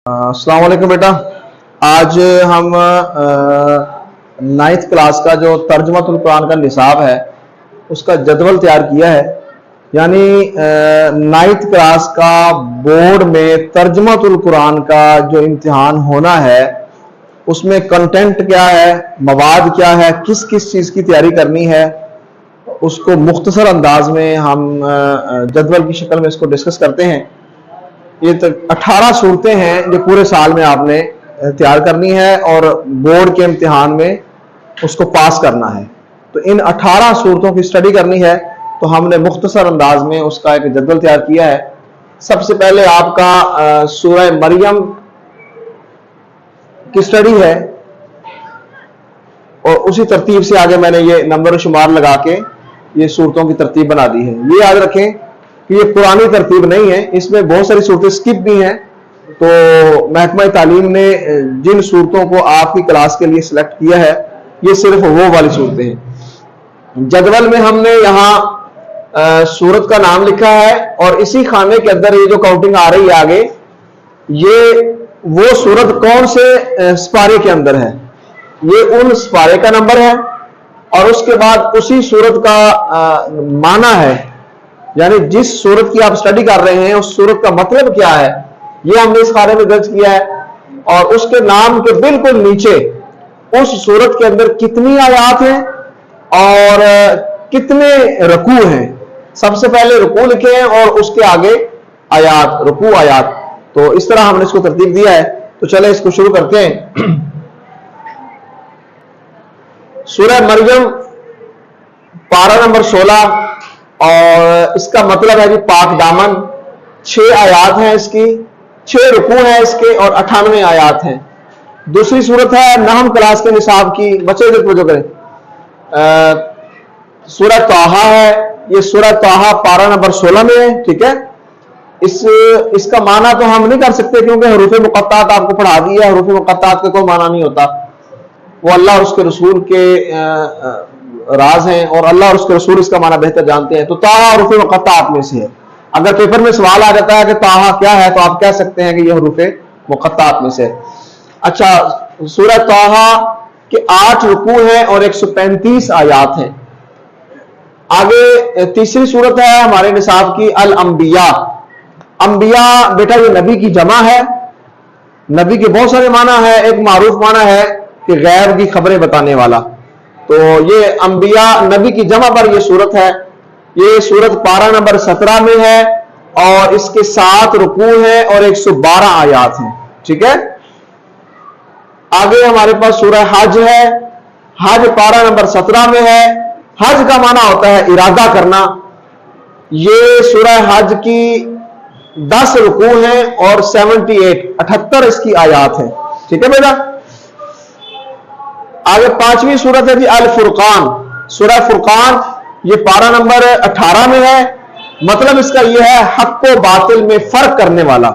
अस्सलाम वालेकुम बेटा। आज हम 9th क्लास का जो तर्जुमातुल कुरान का निसाब है उसका जदवल तैयार किया है। यानी 9th क्लास का बोर्ड में तर्जुमातुल कुरान का जो इम्तिहान होना है उसमें कंटेंट क्या है, मवाद क्या है, किस किस चीज़ की तैयारी करनी है, उसको मुख्तसर अंदाज में हम जदवल की शक्ल में इसको डिस्कस करते हैं। ये 18 सूरतें हैं जो पूरे साल में आपने तैयार करनी है और बोर्ड के इम्तिहान में उसको पास करना है। तो इन 18 सूरतों की स्टडी करनी है तो हमने मुख्तसर अंदाज में उसका एक जदवल तैयार किया है। सबसे पहले आपका सूरह मरियम की स्टडी है और उसी तरतीब से आगे मैंने ये नंबर शुमार लगा के ये सूरतों की तरतीब बना दी है। ये याद रखें कि ये पुरानी तरतीब नहीं है, इसमें बहुत सारी सूरतें स्किप भी हैं। तो महकमा तालीम ने जिन सूरतों को आपकी क्लास के लिए सिलेक्ट किया है ये सिर्फ वो वाली सूरतें हैं। जदवल में हमने यहाँ सूरत का नाम लिखा है और इसी खाने के अंदर ये जो काउंटिंग आ रही है आगे, ये वो सूरत कौन से स्पारे के अंदर है, ये उन स्पारे का नंबर है और उसके बाद उसी सूरत का माना है, यानी जिस सूरत की आप स्टडी कर रहे हैं उस सूरत का मतलब क्या है, ये हमने इस खाने में दर्ज किया है। और उसके नाम के बिल्कुल नीचे उस सूरत के अंदर कितनी आयात हैं और कितने रुकू हैं। सबसे पहले रुकू लिखे हैं और उसके आगे आयात, रुकू आयात। तो इस तरह हमने इसको तरतीब दिया है। तो चले इसको शुरू करते हैं। सूरह मरियम पारा नंबर 16 और इसका मतलब है कि पाक दामन। 6 आयात हैं इसकी, 6 रुकू हैं इसके और 98 आयात हैं। दूसरी सूरत है नहम क्लास के निसाब की, बच्चे जो करें, सूरह ताहा है। ये सूरह ताहा पारा नंबर 16 में है, ठीक है। इसका माना तो हम नहीं कर सकते क्योंकि हरूफ मुक़त्तात आपको पढ़ा दिया। हरूफ मुक़त्तात का कोई माना नहीं होता, वो अल्लाह और उसके रसूल के राज हैं और अल्लाह और उसके रसूल इसका माना बेहतर जानते हैं। तो ताहा हरूफ मुक़त्तात में से है। अगर पेपर में सवाल आ जाता है कि ताहा क्या है तो आप कह सकते हैं कि यह हरूफ मुक़त्तात में से है। अच्छा, सूरह ताहा के 8 रुकू हैं और 135 आयात हैं। आगे तीसरी सूरत है हमारे निसाब की अल अंबिया। अंबिया बेटा ये नबी की जमा है। नबी के बहुत सारे माना है, एक मारूफ माना है कि गैब की खबरें बताने वाला। तो ये अंबिया नबी की जमा पर ये सूरत है। ये सूरत पारा नंबर 17 में है और इसके 7 रुकू हैं और 112 आयात हैं, ठीक है। आगे हमारे पास सूरह हज है। हज पारा नंबर 17 में है। हज का माना होता है इरादा करना। ये सूरह हज की 10 रुकू हैं और 78 इसकी आयात है, ठीक है बेटा। आगे 5वीं सूरत है जी अल फुरकान। सूरह फुरकान ये पारा नंबर 18 में है। मतलब इसका यह है हक को बातिल में फर्क करने वाला।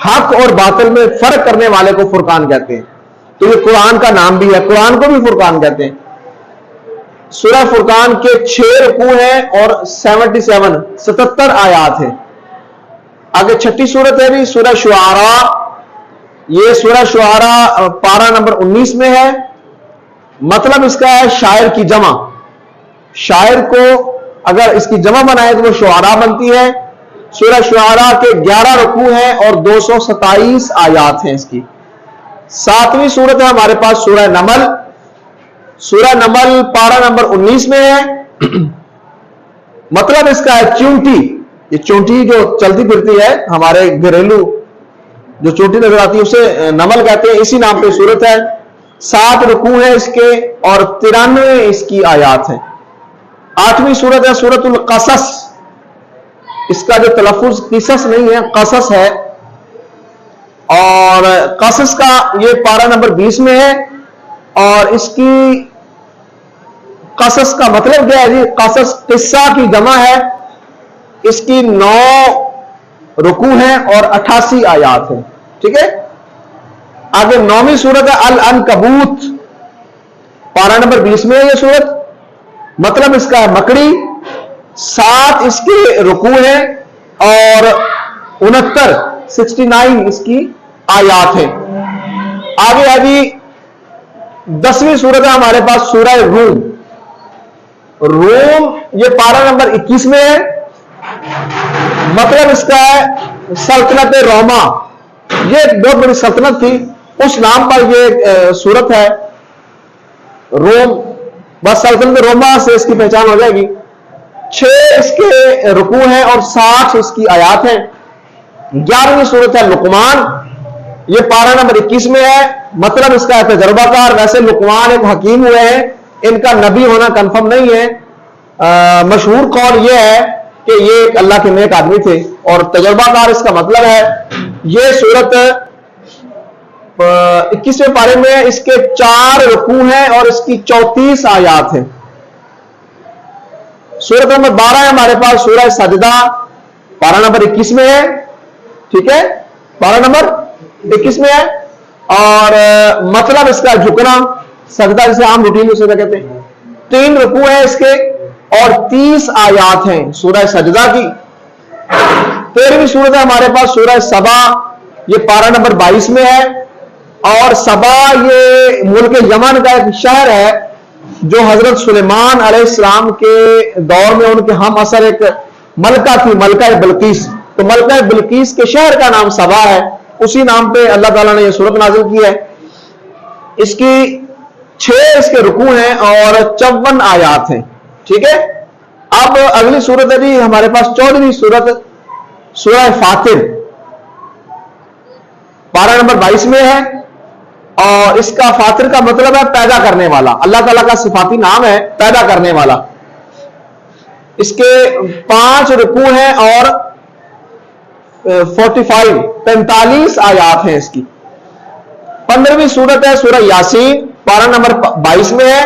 हक और बातिल में फर्क करने वाले को फुरकान कहते हैं। तो ये कुरान का नाम भी है, कुरान को भी फुरकान कहते हैं। सूरह फुरकान के 6 रुकू हैं और 77 आयात है। आगे 6ठी सूरत है भी सूरह शुआरा। ये सूरह शुआरा पारा नंबर 19 में है। मतलब इसका है शायर की जमा। शायर को अगर इसकी जमा बनाए तो वो शुआरा बनती है। सूरह शुआरा के 11 रुकू हैं और 227 आयात हैं इसकी। 7वीं सूरत है हमारे पास सूरह नमल। सूरह नमल पारा नंबर 19 में है। मतलब इसका है चूंटी। ये चूंटी जो चलती फिरती है, हमारे घरेलू जो चूंटी नजर आती है उसे नमल कहते हैं। इसी नाम पे सूरत है। 7 रुकू है इसके और 93 इसकी आयात है। 8वीं सूरत है सूरतुल क़सस। इसका जो तलफ़ुज़ क़िसस नहीं है, क़सस है। और क़सस का ये पारा नंबर 20 में है और इसकी क़सस का मतलब क्या है जी? क़सस किस्सा की जमा है। इसकी 9 रुकू हैं और 88 आयात है, ठीक है। आगे 9वीं सूरत है अल अनकबूत। पारा नंबर 20 में है यह सूरत। मतलब इसका है मकड़ी। 7 इसके रुकू हैं और 69 इसकी आयात हैं। आगे अभी 10वीं सूरत है हमारे पास, सूरह रूम। रूम ये पारा नंबर 21 में है। मतलब इसका है सल्तनत रोमा। ये एक बहुत बड़ी सल्तनत थी, उस नाम पर ये सूरत है रोम। बस सल्तनत रोमा से इसकी पहचान हो जाएगी। 6 इसके रुकू हैं और 60 इसकी आयात हैं। 11वीं सूरत है लुकमान। ये पारा नंबर 21 में है। मतलब इसका है तजर्बाकार। वैसे लुकमान एक हकीम हुए हैं, इनका नबी होना कंफर्म नहीं है। मशहूर कौल ये है कि ये एक अल्लाह के नेक आदमी थे। और तजर्बाकार इसका मतलब है ये सूरत 21वें पारे में इसके 4 रुकू हैं और इसकी 34 आयात हैं। सूरत नंबर 12 है हमारे पास, सूरह सजदा। पारा नंबर 21 में है। ठीक है, पारा नंबर 21 में है। और मतलब इसका झुकना, सजदा जिसे आम रूटीन में सजदा कहते हैं। 3 रुकू है इसके और 30 आयात हैं सूरह सजदा की। 13वीं सूरत है हमारे पास, सूरह सबा। ये पारा नंबर 22 में है। और सबा ये मुल्क यमन का एक शहर है जो हजरत सुलेमान अलैहिस्सलाम के दौर में उनके हम असर एक मलका थी, मलका बिल्किस। तो मलका बिल्किस के शहर का नाम सबा है। उसी नाम पे अल्लाह ताला ने यह सूरत नाजिल की है। इसकी 6 इसके रुकू हैं और 54 आयात हैं। ठीक है, अब अगली सूरत है जी हमारे पास 14वीं सूरत, सूरह फातिर। पारा नंबर 22 में है। और इसका फातिर का मतलब है पैदा करने वाला। अल्लाह ताला का सिफाती नाम है पैदा करने वाला। इसके 5 रुकू हैं और 45 आयात हैं इसकी। 15वीं सूरत है सूरह यासीन। पारा नंबर 22 में है।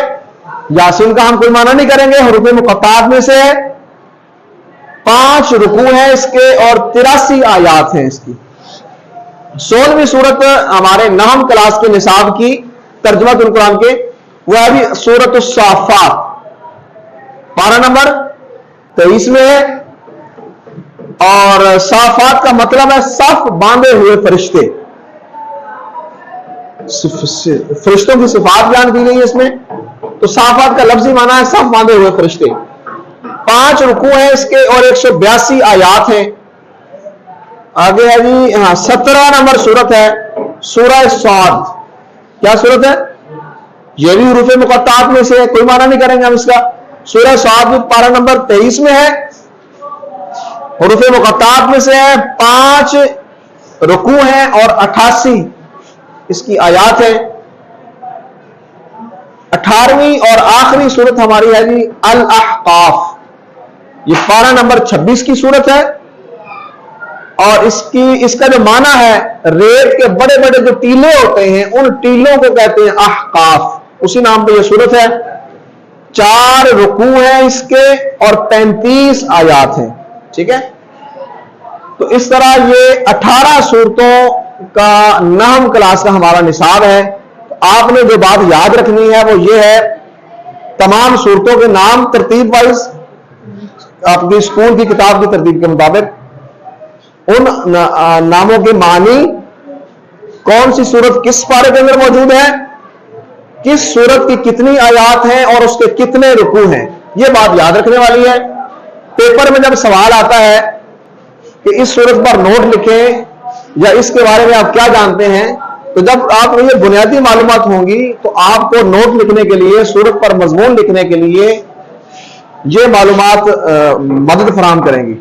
यासीन का हम कोई माना नहीं करेंगे, हुरूफ मुक़त्ताअत में से है। 5 रुकू हैं इसके और 83 आयात हैं इसकी। 16वीं सूरत हमारे नहम क्लास के निसाब की तर्जुमातुल कुरान के, वह भी सूरत साफात। पारा नंबर 23 में है। और साफात का मतलब है सफ बांधे हुए फरिश्ते। फरिश्तों की सिफात बयान की गई है इसमें। तो साफात का लफ्जी माना है सफ बांधे हुए फरिश्ते। 5 रुकू हैं इसके और 182 आयात हैं। आगे है जी, हाँ 17 नंबर सूरत है सूरह साद। क्या सूरत है? यह भी हुरूफ मुक़त्ताअत में से है, कोई माना नहीं करेंगे हम इसका। सूरह साद पारा नंबर 23 में है, हुरूफ मुक़त्ताअत में से है। 5 रुकू हैं और 88 इसकी आयात है। 18वीं और आखिरी सूरत हमारी है जी अल अहकाफ। ये पारा नंबर 26 की सूरत है। और इसका जो माना है, रेत के बड़े बड़े जो टीले होते हैं उन टीलों को कहते हैं अहकाफ। उसी नाम पे ये सूरत है। 4 रुकू हैं इसके और 35 आयात हैं। ठीक है, तो इस तरह ये 18 सूरतों का नहम क्लास का हमारा निसाब है। तो आपने जो बात याद रखनी है वो ये है, तमाम सूरतों के नाम तरतीब वाइज आपकी स्कूल की किताब की तरतीब के मुताबिक, उन नामों के मानी, कौन सी सूरत किस पारे के अंदर मौजूद है, किस सूरत की कितनी आयात हैं और उसके कितने रुकू हैं, ये बात याद रखने वाली है। पेपर में जब सवाल आता है कि इस सूरत पर नोट लिखें या इसके बारे में आप क्या जानते हैं, तो जब आप ये बुनियादी मालूमात होंगी तो आपको नोट लिखने के लिए, सूरत पर मजमून लिखने के लिए ये मालूमात मदद फराहम करेंगी।